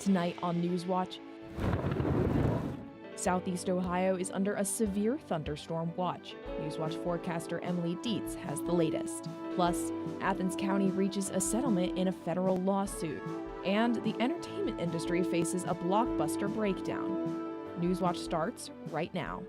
Tonight on Newswatch, Southeast Ohio is under a severe thunderstorm watch. Newswatch forecaster Emily Dietz has the latest. Plus, Athens County reaches a settlement in a federal lawsuit. And the entertainment industry faces a blockbuster breakdown. Newswatch starts right now.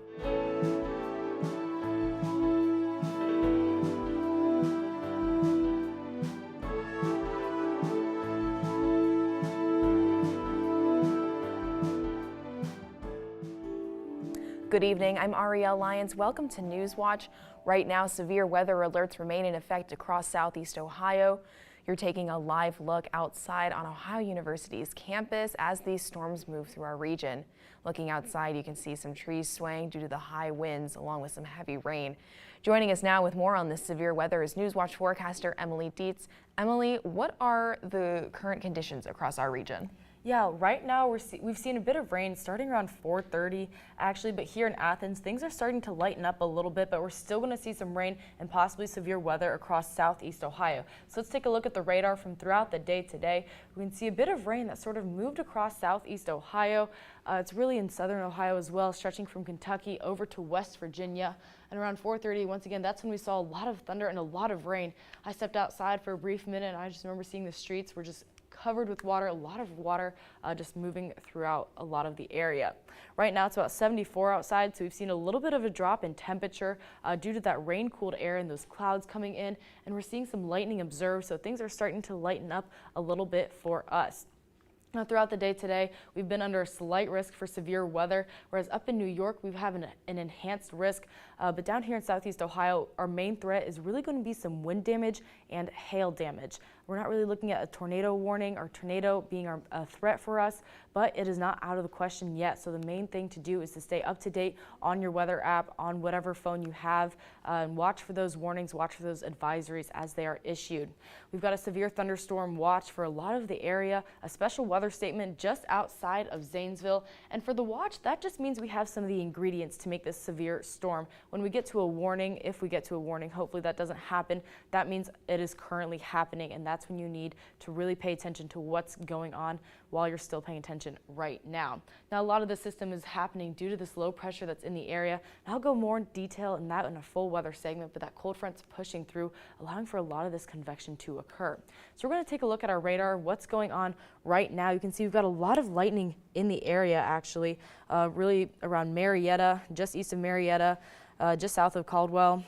Good evening, I'm Arielle Lyons. Welcome to Newswatch. Right now, severe weather alerts remain in effect across Southeast Ohio. You're taking a live look outside on Ohio University's campus as these storms move through our region. Looking outside, you can see some trees swaying due to the high winds along with some heavy rain. Joining us now with more on this severe weather is Newswatch forecaster Emily Dietz. Emily, what are the current conditions across our region? Yeah, right now we've seen a bit of rain starting around 4:30 actually, but here in Athens things are starting to lighten up a little bit, but we're still going to see some rain and possibly severe weather across Southeast Ohio. So let's take a look at the radar from throughout the day today. We can see a bit of rain that sort of moved across Southeast Ohio. It's really in southern Ohio as well, stretching from Kentucky over to West Virginia. And around 4:30, once again, that's when we saw a lot of thunder and a lot of rain. I stepped outside for a brief minute and I just remember seeing the streets were just covered with water, a lot of water just moving throughout a lot of the area. Right now it's about 74 outside, so we've seen a little bit of a drop in temperature due to that rain-cooled air and those clouds coming in, and we're seeing some lightning observed, so things are starting to lighten up a little bit for us. Now, throughout the day today, we've been under a slight risk for severe weather, whereas up in New York, we have an enhanced risk. But down here in Southeast Ohio, our main threat is really going to be some wind damage and hail damage. We're not really looking at a tornado warning or tornado being a threat for us, but it is not out of the question yet. So the main thing to do is to stay up to date on your weather app, on whatever phone you have, and watch for those warnings, watch for those advisories as they are issued. We've got a severe thunderstorm watch for a lot of the area, a special weather statement just outside of Zanesville. And for the watch, that just means we have some of the ingredients to make this severe storm. When we get to a warning, if we get to a warning, hopefully that doesn't happen, that means it is currently happening, and that's when you need to really pay attention to what's going on while you're still paying attention right now. Now, a lot of the system is happening due to this low pressure that's in the area. And I'll go more in detail in that in a full weather segment, but that cold front's pushing through, allowing for a lot of this convection to occur. So we're going to take a look at our radar, what's going on right now. You can see we've got a lot of lightning in the area, actually, really around Marietta, just east of Marietta, just south of Caldwell,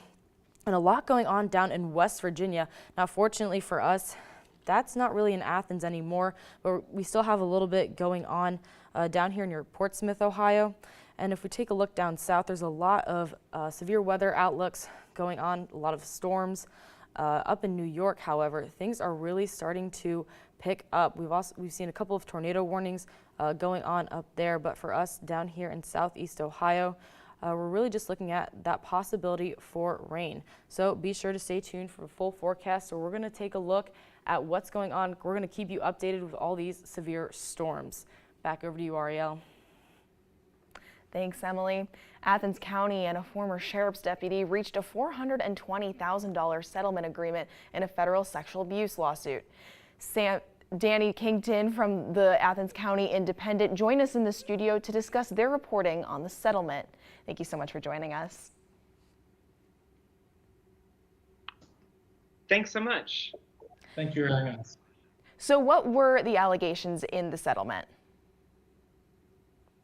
and a lot going on down in West Virginia. Now, fortunately for us, that's not really in Athens anymore, but we still have a little bit going on down here near Portsmouth, Ohio. And if we take a look down south, there's a lot of severe weather outlooks going on, a lot of storms. Up in New York, however, things are really starting to pick up. We've seen a couple of tornado warnings going on up there, but for us down here in Southeast Ohio, we're really just looking at that possibility for rain. So be sure to stay tuned for a full forecast. So we're going to take a look at what's going on. We're going to keep you updated with all these severe storms. Back over to you, Arielle. Thanks, Emily. Athens County and a former sheriff's deputy reached a $420,000 settlement agreement in a federal sexual abuse lawsuit. Danny Kington from the Athens County Independent joined us in the studio to discuss their reporting on the settlement. Thank you so much for joining us. Thanks so much. Thank you for having us. So what were the allegations in the settlement?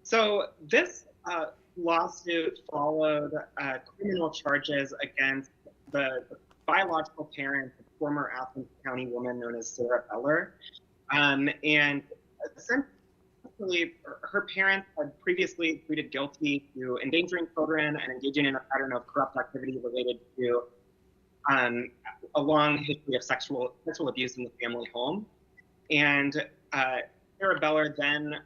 So this lawsuit followed criminal charges against the biological parent of former Athens County woman known as Sarah Beller. And essentially, her parents had previously pleaded guilty to endangering children and engaging in a pattern of corrupt activity related to a long history of sexual abuse in the family home. And Sarah Beller then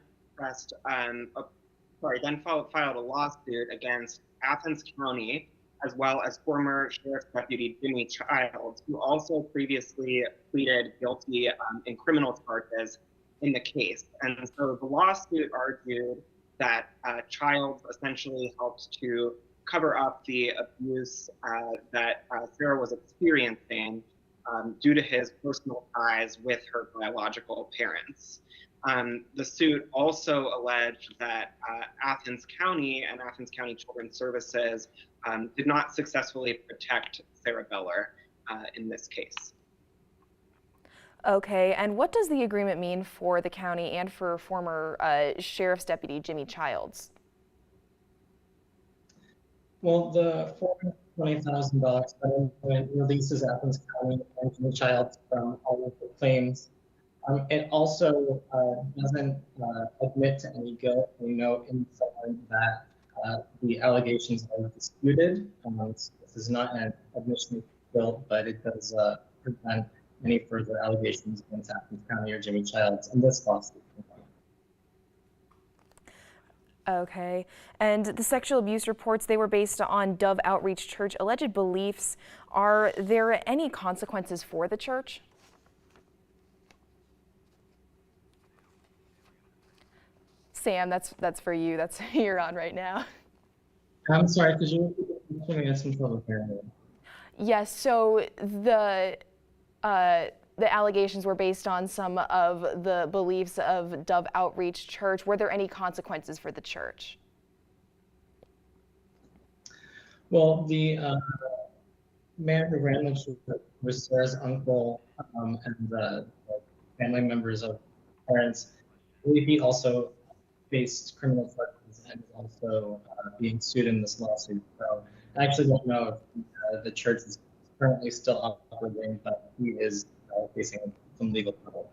filed a lawsuit against Athens County, as well as former Sheriff's Deputy Jimmy Childs, who also previously pleaded guilty in criminal charges in the case. And so the lawsuit argued that Childs essentially helped to cover up the abuse that Sarah was experiencing due to his personal ties with her biological parents. The suit also alleged that Athens County and Athens County Children's Services did not successfully protect Sarah Beller in this case. Okay, and what does the agreement mean for the county and for former Sheriff's Deputy Jimmy Childs? Well, the $420,000 settlement releases Athens County and Jimmy Childs from all of the claims. It also doesn't admit to any guilt. We note in the settlement that the allegations are disputed. This is not an admission of guilt, but it does prevent any further allegations against Athens County or Jimmy Childs in this lawsuit. Okay, and the sexual abuse reports, they were based on Dove Outreach Church alleged beliefs. Are there any consequences for the church? Sam, that's for you. That's who you're on right now. I'm sorry, could you repeat the question? I had some trouble hearing you. Yes, so the allegations were based on some of the beliefs of Dove Outreach Church. Were there any consequences for the church? Well, the man who ran the church was Sarah's uncle and the family members of parents. I believe he also faced criminal charges and is also being sued in this lawsuit. So I actually don't know if the church is currently still operating, but he is facing some legal trouble.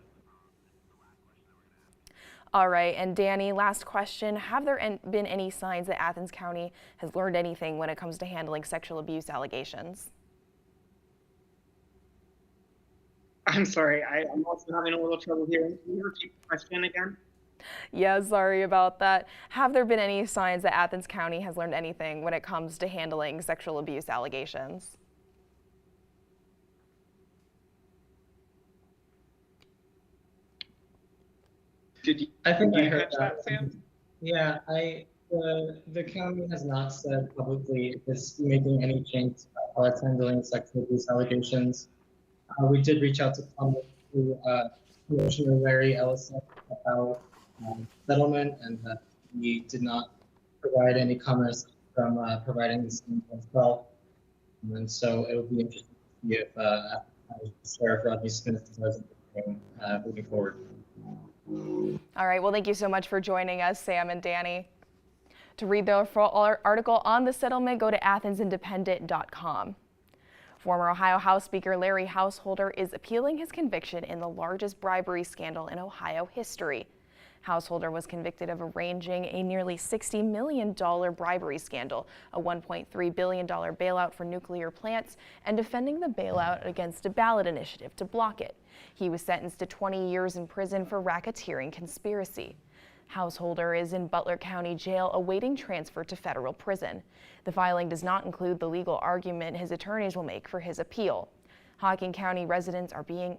All right, and Danny, last question. Have there been any signs that Athens County has learned anything when it comes to handling sexual abuse allegations? I'm sorry, I'm also having a little trouble hearing. Can you repeat the question again? Yeah, sorry about that. Have there been any signs that Athens County has learned anything when it comes to handling sexual abuse allegations? I think I heard catch that, Sam? Yeah, the county has not said publicly if it's making any change how it's handling sexual abuse allegations. We did reach out to Commissioner Larry Ellison about settlement, and he did not provide any comments from providing this himself. And so it will be interesting to see if Sheriff Rodney Smith does anything moving forward. All right, well, thank you so much for joining us, Sam and Danny. To read the full article on the settlement, go to athensindependent.com. Former Ohio House Speaker Larry Householder is appealing his conviction in the largest bribery scandal in Ohio history. Householder was convicted of arranging a nearly $60 million bribery scandal, a $1.3 billion bailout for nuclear plants, and defending the bailout against a ballot initiative to block it. He was sentenced to 20 years in prison for racketeering conspiracy. Householder is in Butler County Jail awaiting transfer to federal prison. The filing does not include the legal argument his attorneys will make for his appeal. Hocking County residents are being,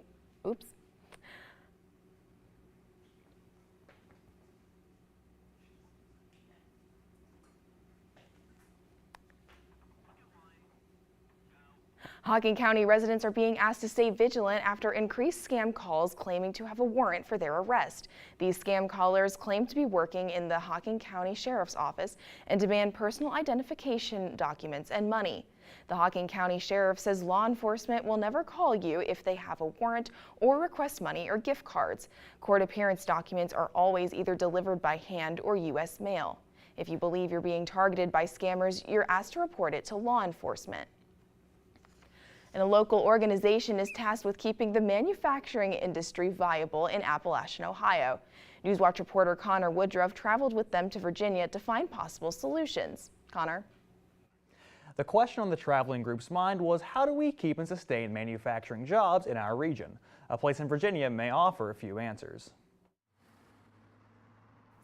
Hocking County residents are being asked to stay vigilant after increased scam calls claiming to have a warrant for their arrest. These scam callers claim to be working in the Hocking County Sheriff's Office and demand personal identification documents and money. The Hocking County Sheriff says law enforcement will never call you if they have a warrant or request money or gift cards. Court appearance documents are always either delivered by hand or U.S. mail. If you believe you're being targeted by scammers, you're asked to report it to law enforcement. And a local organization is tasked with keeping the manufacturing industry viable in Appalachian, Ohio. Newswatch reporter Connor Woodruff traveled with them to Virginia to find possible solutions. Connor? The question on the traveling group's mind was, how do we keep and sustain manufacturing jobs in our region? A place in Virginia may offer a few answers.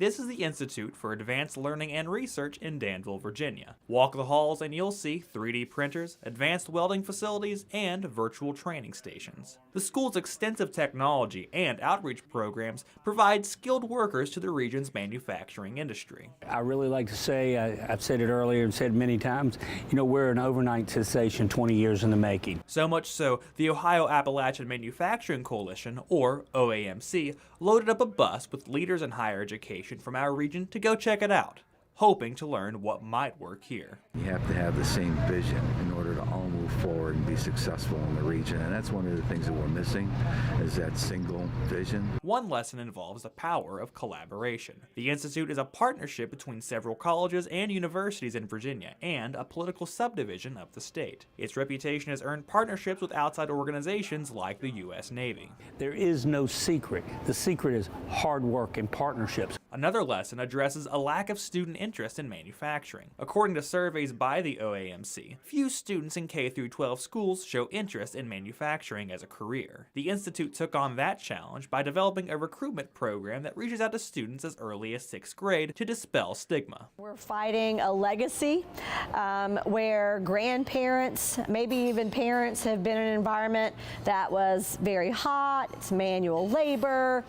This is the Institute for Advanced Learning and Research in Danville, Virginia. Walk the halls and you'll see 3D printers, advanced welding facilities, and virtual training stations. The school's extensive technology and outreach programs provide skilled workers to the region's manufacturing industry. I really like to say, I've said it earlier and said many times, we're an overnight sensation 20 years in the making. So much so, the Ohio Appalachian Manufacturing Coalition, or OAMC, loaded up a bus with leaders in higher education from our region to go check it out, hoping to learn what might work here. You have to have the same vision in order to all move forward and be successful in the region, and that's one of the things that we're missing, is that single vision. One lesson involves the power of collaboration. The Institute is a partnership between several colleges and universities in Virginia and a political subdivision of the state. Its reputation has earned partnerships with outside organizations like the U.S. Navy. There is no secret. The secret is hard work and partnerships. Another lesson addresses a lack of student interest in manufacturing. According to surveys by the OAMC, few students in K-12 schools show interest in manufacturing as a career. The Institute took on that challenge by developing a recruitment program that reaches out to students as early as 6th grade to dispel stigma. We're fighting a legacy where grandparents, maybe even parents, have been in an environment that was very hot, it's manual labor,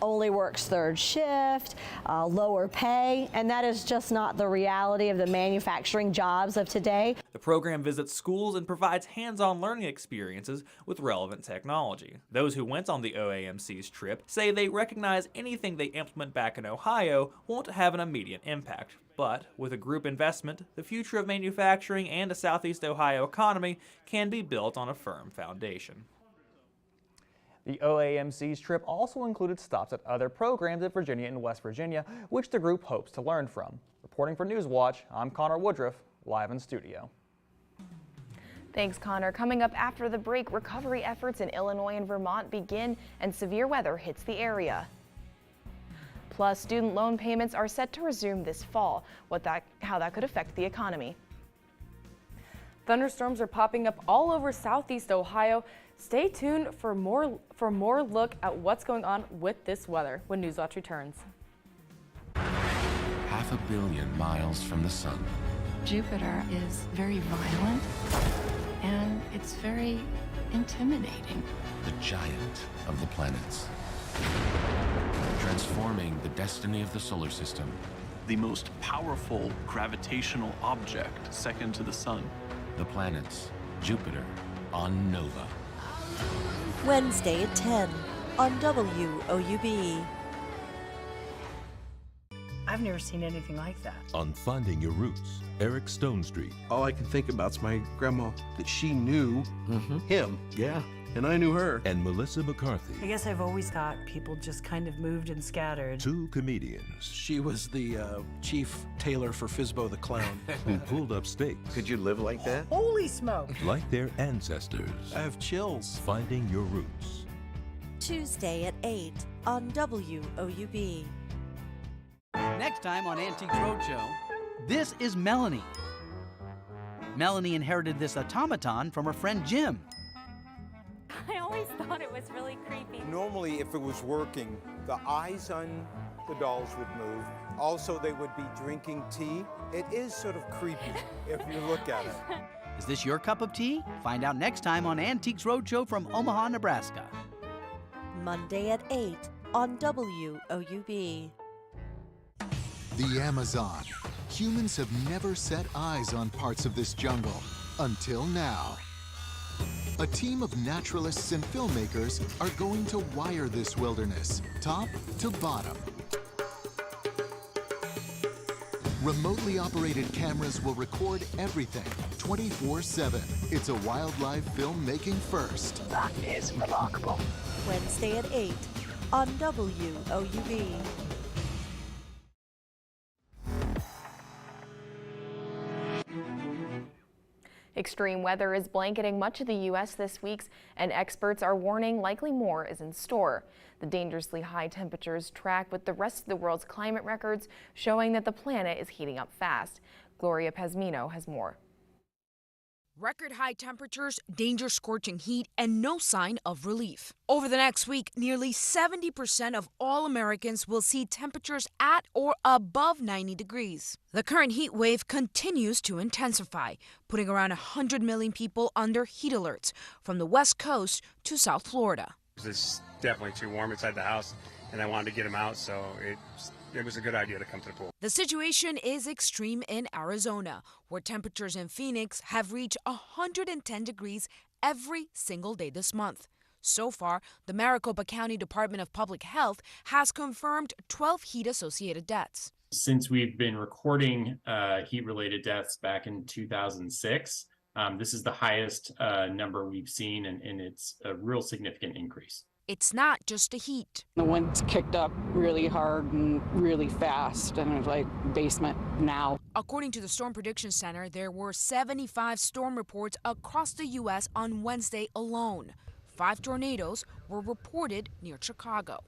only works 3rd shift, lower pay, and that is just not the reality of the manufacturing jobs of today. The program visits schools and provides hands-on learning experiences with relevant technology. Those who went on the OAMC's trip say they recognize anything they implement back in Ohio won't have an immediate impact. But with a group investment, the future of manufacturing and a Southeast Ohio economy can be built on a firm foundation. The OAMC's trip also included stops at other programs in Virginia and West Virginia, which the group hopes to learn from. Reporting for Newswatch, I'm Connor Woodruff, live in studio. Thanks, Connor. Coming up after the break, recovery efforts in Illinois and Vermont begin and severe weather hits the area. Plus, student loan payments are set to resume this fall. How that could affect the economy. Thunderstorms are popping up all over Southeast Ohio. Stay tuned for more look at what's going on with this weather when Newswatch returns. 500 million miles from the sun. Jupiter is very violent and it's very intimidating. The giant of the planets. Transforming the destiny of the solar system. The most powerful gravitational object second to the sun. The planets, Jupiter, on Nova. Wednesday at 10 on WOUB. I've never seen anything like that. On Finding Your Roots, Eric Stone Street. All I can think about is my grandma, that she knew him. Yeah. And I knew her. And Melissa McCarthy. I guess I've always thought people just kind of moved and scattered. 2 comedians. She was the chief tailor for Fizbo the Clown. Who pulled up stakes. Could you live like that? Holy smoke! Like their ancestors. I have chills. Finding Your Roots. Tuesday at 8 on WOUB. Next time on Antiques Roadshow, this is Melanie. Melanie inherited this automaton from her friend Jim. I always thought it was really creepy. Normally, if it was working, the eyes on the dolls would move. Also, they would be drinking tea. It is sort of creepy if you look at it. Is this your cup of tea? Find out next time on Antiques Roadshow from Omaha, Nebraska. Monday at 8 on WOUB. The Amazon. Humans have never set eyes on parts of this jungle until now. A team of naturalists and filmmakers are going to wire this wilderness, top to bottom. Remotely operated cameras will record everything 24/7. It's a wildlife filmmaking first. That is remarkable. Wednesday at 8 on WOUB. Extreme weather is blanketing much of the U.S. this week, and experts are warning likely more is in store. The dangerously high temperatures track with the rest of the world's climate records, showing that the planet is heating up fast. Gloria Pezmino has more. Record high temperatures, danger scorching heat, and no sign of relief. Over the next week, nearly 70% of all Americans will see temperatures at or above 90 degrees. The current heat wave continues to intensify, putting around 100 million people under heat alerts from the West Coast to South Florida. It's definitely too warm inside the house, and I wanted to get them out, so it was a good idea to come to the pool. The situation is extreme in Arizona, where temperatures in Phoenix have reached 110 degrees every single day this month. So far, the Maricopa County Department of Public Health has confirmed 12 heat-associated deaths. Since we've been recording heat-related deaths back in 2006, this is the highest number we've seen, and it's a real significant increase. It's not just the heat. The wind's kicked up really hard and really fast, and it's like basement now. According to the Storm Prediction Center, there were 75 storm reports across the U.S. on Wednesday alone. 5 tornadoes were reported near Chicago,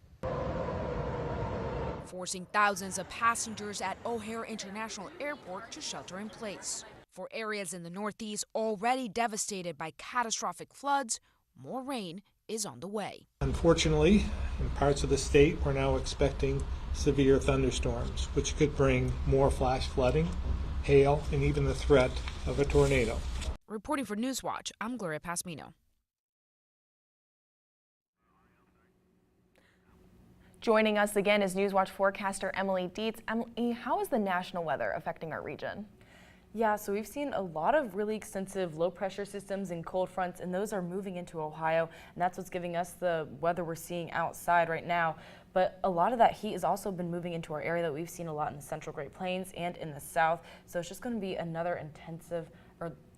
forcing thousands of passengers at O'Hare International Airport to shelter in place. For areas in the Northeast already devastated by catastrophic floods, more rain is on the way. Unfortunately, in parts of the state, we're now expecting severe thunderstorms, which could bring more flash flooding, hail, and even the threat of a tornado. Reporting for Newswatch, I'm Gloria Pasmino. Joining us again is Newswatch forecaster Emily Dietz. Emily, how is the national weather affecting our region? Yeah, so we've seen a lot of really extensive low pressure systems and cold fronts, and those are moving into Ohio, and that's what's giving us the weather we're seeing outside right now. But a lot of that heat has also been moving into our area that we've seen a lot in the central Great Plains and in the south. So it's just going to be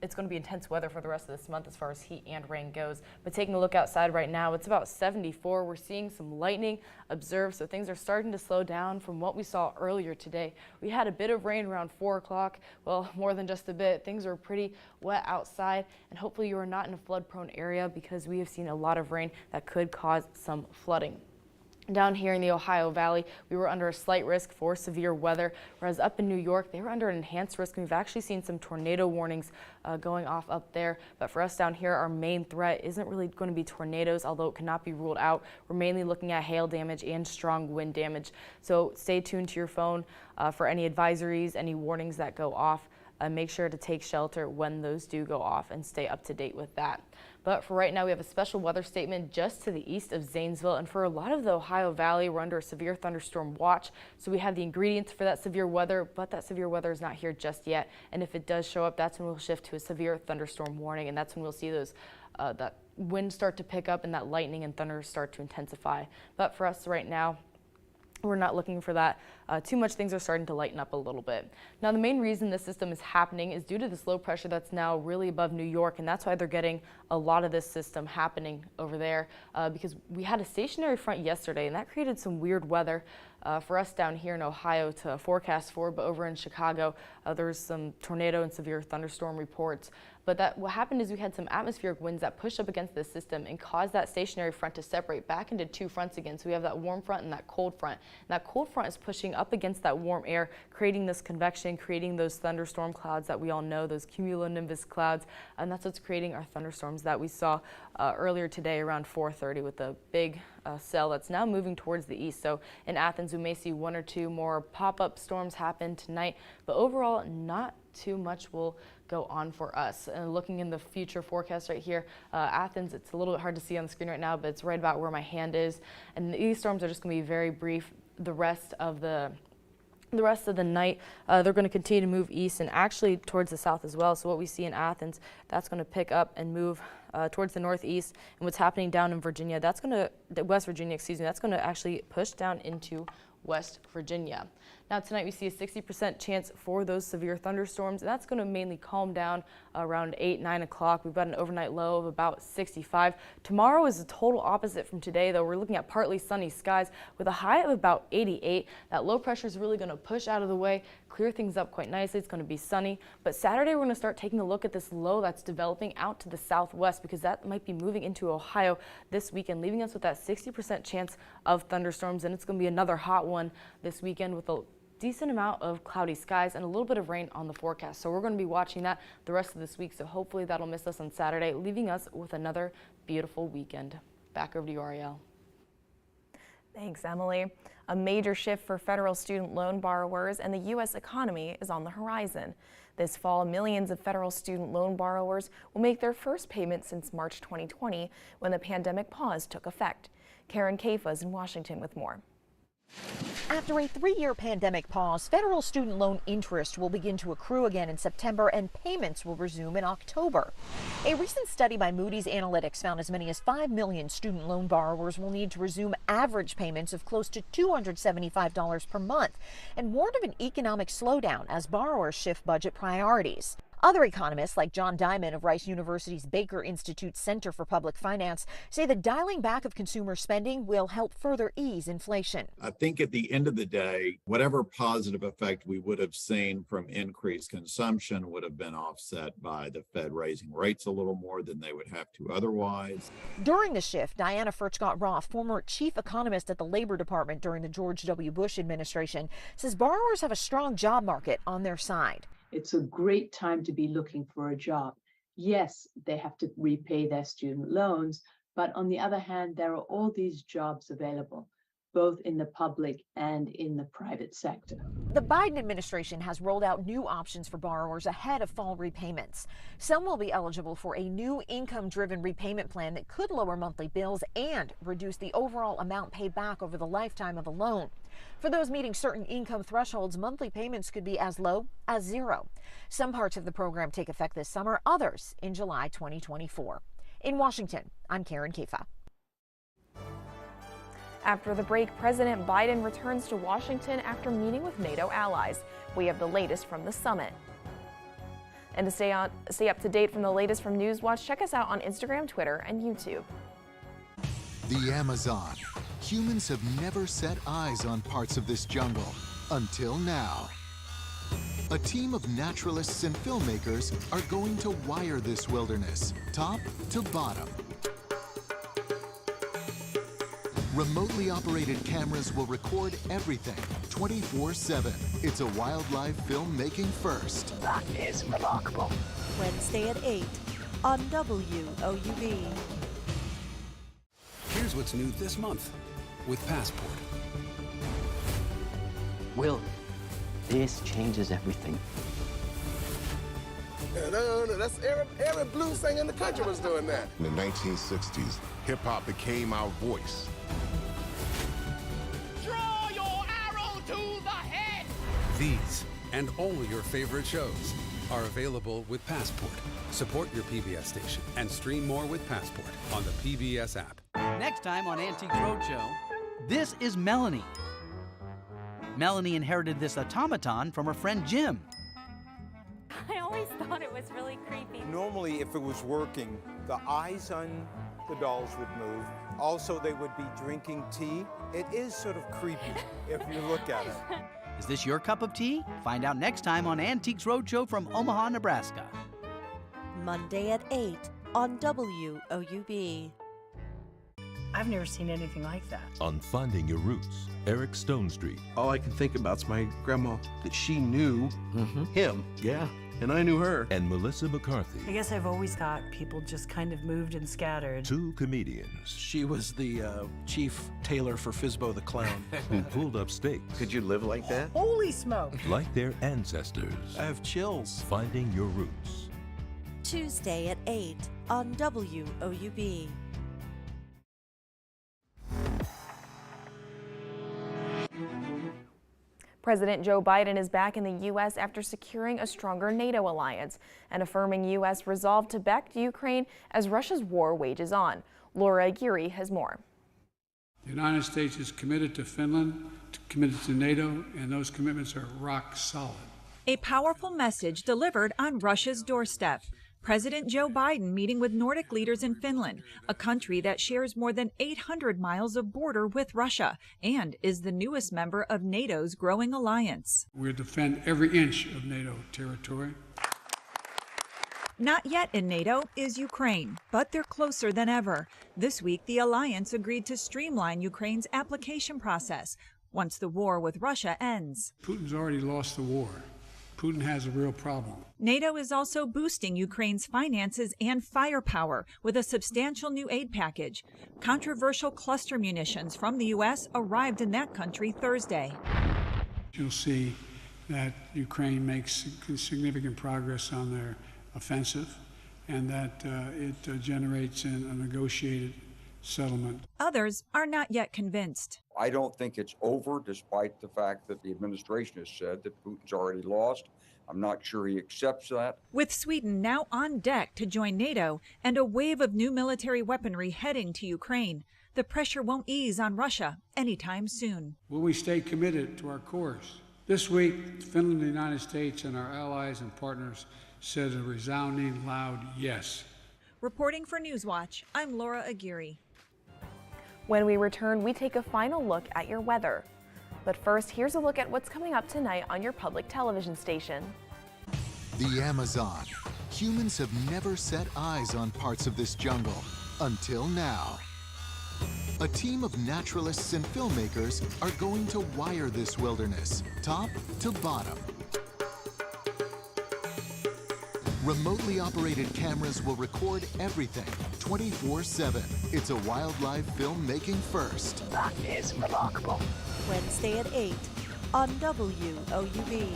it's going to be intense weather for the rest of this month as far as heat and rain goes. But taking a look outside right now, it's about 74. We're seeing some lightning observed, so things are starting to slow down from what we saw earlier today. We had a bit of rain around 4 o'clock. Well, more than just a bit. Things are pretty wet outside, and hopefully you are not in a flood-prone area because we have seen a lot of rain that could cause some flooding. Down here in the Ohio Valley, we were under a slight risk for severe weather, whereas up in New York, they were under an enhanced risk. We've actually seen some tornado warnings going off up there. But for us down here, our main threat isn't really going to be tornadoes, although it cannot be ruled out. We're mainly looking at hail damage and strong wind damage. So stay tuned to your phone for any advisories, any warnings that go off. Make sure to take shelter when those do go off and stay up to date with that. But for right now, we have a special weather statement just to the east of Zanesville. And for a lot of the Ohio Valley, we're under a severe thunderstorm watch. So we have the ingredients for that severe weather, but that severe weather is not here just yet. And if it does show up, that's when we'll shift to a severe thunderstorm warning. And that's when we'll see those that wind start to pick up and that lightning and thunder start to intensify. But for us right now, we're not looking for that too much. Things are starting to lighten up a little bit. Now, the main reason this system is happening is due to this low pressure that's now really above New York, and that's why they're getting a lot of this system happening over there because we had a stationary front yesterday, and that created some weird weather for us down here in Ohio to forecast for, but over in Chicago, there's some tornado and severe thunderstorm reports. But what happened is we had some atmospheric winds that pushed up against this system and caused that stationary front to separate back into 2 fronts again. So we have that warm front and that cold front. And that cold front is pushing up against that warm air, creating this convection, creating those thunderstorm clouds that we all know, those cumulonimbus clouds. And that's what's creating our thunderstorms that we saw earlier today around 4:30 with the big cell that's now moving towards the east. So in Athens, we may see 1 or 2 more pop-up storms happen tonight. But overall, not too much will go on for us. And looking in the future forecast right here, Athens, it's a little bit hard to see on the screen right now, but it's right about where my hand is. And these storms are just going to be very brief. The rest of the night, they're going to continue to move east and actually towards the south as well. So what we see in Athens, that's going to pick up and move towards the northeast. And what's happening down in Virginia, West Virginia, that's going to actually push down into West Virginia. Now tonight we see a 60% chance for those severe thunderstorms, and that's going to mainly calm down around 8, 9 o'clock. We've got an overnight low of about 65. Tomorrow is the total opposite from today, though. We're looking at partly sunny skies with a high of about 88. That low pressure is really going to push out of the way, clear things up quite nicely. It's going to be sunny. But Saturday we're going to start taking a look at this low that's developing out to the southwest because that might be moving into Ohio this weekend, leaving us with that 60% chance of thunderstorms. And it's going to be another hot one this weekend with a decent amount of cloudy skies and a little bit of rain on the forecast. So we're going to be watching that the rest of this week. So hopefully that'll miss us on Saturday, leaving us with another beautiful weekend. Back over to you, Ariel. Thanks, Emily. A major shift for federal student loan borrowers and the U.S. economy is on the horizon. This fall, millions of federal student loan borrowers will make their first payment since March 2020, when the pandemic pause took effect. Karen Kaifa is in Washington with more. After a 3-year pandemic pause, federal student loan interest will begin to accrue again in September and payments will resume in October. A recent study by Moody's Analytics found as many as 5 million student loan borrowers will need to resume average payments of close to $275 per month and warned of an economic slowdown as borrowers shift budget priorities. Other economists, like John Diamond of Rice University's Baker Institute Center for Public Finance, say the dialing back of consumer spending will help further ease inflation. I think at the end of the day, whatever positive effect we would have seen from increased consumption would have been offset by the Fed raising rates a little more than they would have to otherwise. During the shift, Diana Furchtgott-Roth, former chief economist at the Labor Department during the George W. Bush administration, says borrowers have a strong job market on their side. It's a great time to be looking for a job. Yes, they have to repay their student loans, but on the other hand, there are all these jobs available, both in the public and in the private sector. The Biden administration has rolled out new options for borrowers ahead of fall repayments. Some will be eligible for a new income-driven repayment plan that could lower monthly bills and reduce the overall amount paid back over the lifetime of the loan. For those meeting certain income thresholds, monthly payments could be as low as $0. Some parts of the program take effect this summer, others in July 2024. In Washington, I'm Karen Kaifa. After the break, President Biden returns to Washington after meeting with NATO allies. We have the latest from the summit. And to stay up to date from the latest from Newswatch, check us out on Instagram, Twitter, and YouTube. The Amazon. Humans have never set eyes on parts of this jungle until now. A team of naturalists and filmmakers are going to wire this wilderness, top to bottom. Remotely operated cameras will record everything 24/7. It's a wildlife filmmaking first. That is remarkable. Wednesday at 8 on WOUB. Here's what's new this month with Passport. Will, this changes everything. No, that's every blues singer in the country was doing that. In the 1960s, hip-hop became our voice. Draw your arrow to the head! These and all your favorite shows are available with Passport. Support your PBS station and stream more with Passport on the PBS app. Next time on Antiques Roadshow, this is Melanie. Melanie inherited this automaton from her friend Jim. I always thought it was really creepy. Normally, if it was working, the eyes on the dolls would move. Also, they would be drinking tea. It is sort of creepy if you look at it. Is this your cup of tea? Find out next time on Antiques Roadshow from Omaha, Nebraska. Monday at 8 on WOUB. I've never seen anything like that. On Finding Your Roots, Eric Stone Street. All I can think about is my grandma, that she knew him. Yeah. And I knew her. And Melissa McCarthy. I guess I've always thought people just kind of moved and scattered. Two comedians. She was the chief tailor for Fizbo the Clown. Who pulled up stakes. Could you live like that? Holy smoke! Like their ancestors. I have chills. Finding Your Roots. Tuesday at 8 on WOUB. President Joe Biden is back in the U.S. after securing a stronger NATO alliance and affirming U.S. resolve to back Ukraine as Russia's war wages on. Laura Aguirre has more. The United States is committed to Finland, committed to NATO, and those commitments are rock solid. A powerful message delivered on Russia's doorstep. President Joe Biden meeting with Nordic leaders in Finland, a country that shares more than 800 miles of border with Russia and is the newest member of NATO's growing alliance. We'll defend every inch of NATO territory. Not yet in NATO is Ukraine, but they're closer than ever. This week, the alliance agreed to streamline Ukraine's application process. once the war with Russia ends. Putin's already lost the war. Putin has a real problem. NATO is also boosting Ukraine's finances and firepower with a substantial new aid package. Controversial cluster munitions from the U.S. arrived in that country Thursday. You'll see that Ukraine makes significant progress on their offensive and that it generates a negotiated settlement. Others are not yet convinced. I don't think it's over, despite the fact that the administration has said that Putin's already lost. I'm not sure he accepts that. With Sweden now on deck to join NATO and a wave of new military weaponry heading to Ukraine, the pressure won't ease on Russia anytime soon. Will we stay committed to our course? This week, Finland, the United States, and our allies and partners said a resounding, loud yes. Reporting for Newswatch, I'm Laura Aguirre. When we return, we take a final look at your weather. But first, here's a look at what's coming up tonight on your public television station. The Amazon. Humans have never set eyes on parts of this jungle until now. A team of naturalists and filmmakers are going to wire this wilderness, top to bottom. Remotely operated cameras will record everything 24/7. It's a wildlife filmmaking first. That is remarkable. Wednesday at 8 on WOUB.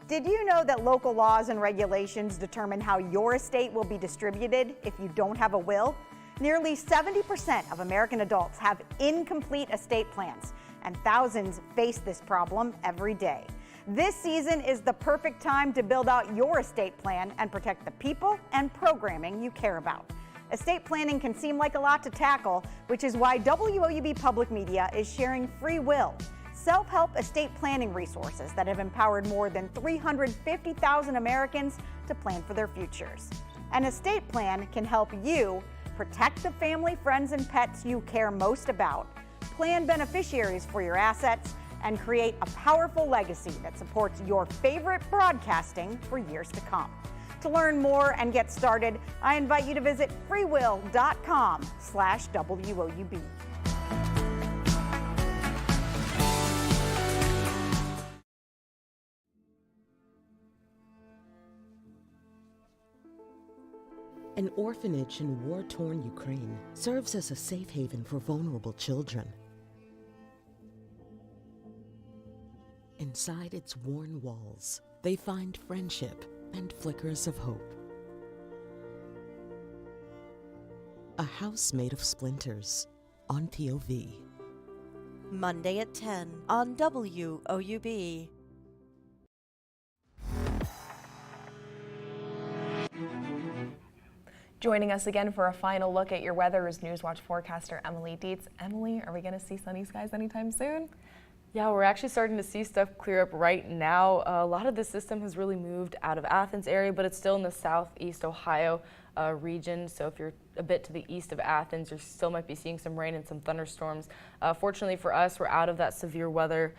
Did you know that local laws and regulations determine how your estate will be distributed if you don't have a will? Nearly 70% of American adults have incomplete estate plans, and thousands face this problem every day. This season is the perfect time to build out your estate plan and protect the people and programming you care about. Estate planning can seem like a lot to tackle, which is why WOUB Public Media is sharing Free Will, self-help estate planning resources that have empowered more than 350,000 Americans to plan for their futures. An estate plan can help you protect the family, friends, and pets you care most about, plan beneficiaries for your assets, and create a powerful legacy that supports your favorite broadcasting for years to come. To learn more and get started, I invite you to visit freewill.com/WOUB. An orphanage in war-torn Ukraine serves as a safe haven for vulnerable children. Inside its worn walls, they find friendship and flickers of hope. A house made of splinters on POV. Monday at 10 on WOUB. Joining us again for a final look at your weather is Newswatch forecaster Emily Dietz. Emily, are we going to see sunny skies anytime soon? Yeah, we're actually starting to see stuff clear up right now. A lot of the system has really moved out of Athens area, but it's still in the southeast Ohio region. So if you're a bit to the east of Athens, you still might be seeing some rain and some thunderstorms. Fortunately for us, we're out of that severe weather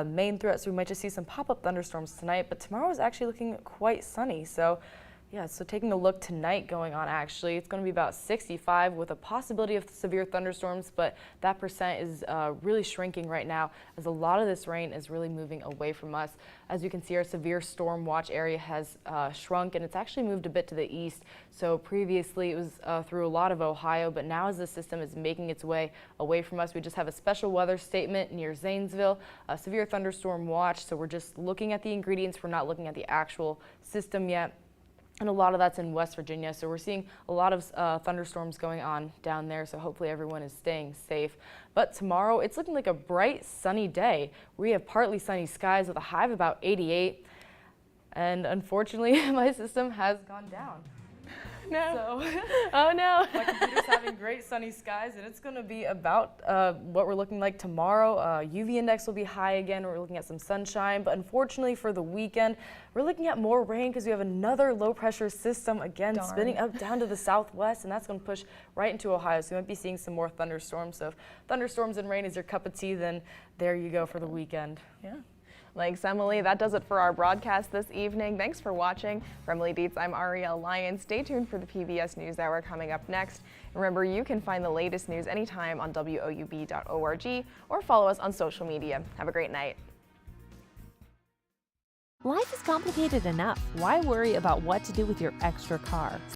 main threat, so we might just see some pop-up thunderstorms tonight. But tomorrow is actually looking quite sunny. So yeah, so taking a look tonight going on, actually, it's going to be about 65 with a possibility of severe thunderstorms, but that percent is really shrinking right now as a lot of this rain is really moving away from us. As you can see, our severe storm watch area has shrunk, and it's actually moved a bit to the east. So previously it was through a lot of Ohio, but now as the system is making its way away from us, we just have a special weather statement near Zanesville, a severe thunderstorm watch. So we're just looking at the ingredients. We're not looking at the actual system yet. And a lot of that's in West Virginia, so we're seeing a lot of thunderstorms going on down there, so hopefully everyone is staying safe. But tomorrow, it's looking like a bright, sunny day. We have partly sunny skies with a high of about 88, and unfortunately, my system has gone down. No. So, oh no. My computer's having great sunny skies, and it's going to be about what we're looking like tomorrow. UV index will be high again. We're looking at some sunshine, but unfortunately for the weekend, we're looking at more rain because we have another low pressure system again spinning up down to the southwest, and that's going to push right into Ohio. So we might be seeing some more thunderstorms. So if thunderstorms and rain is your cup of tea, then there you go for the weekend. Yeah. Thanks, Emily. That does it for our broadcast this evening. Thanks for watching. For Emily Dietz, I'm Ariel Lyons. Stay tuned for the PBS NewsHour coming up next. And remember, you can find the latest news anytime on WOUB.org or follow us on social media. Have a great night. Life is complicated enough. Why worry about what to do with your extra car?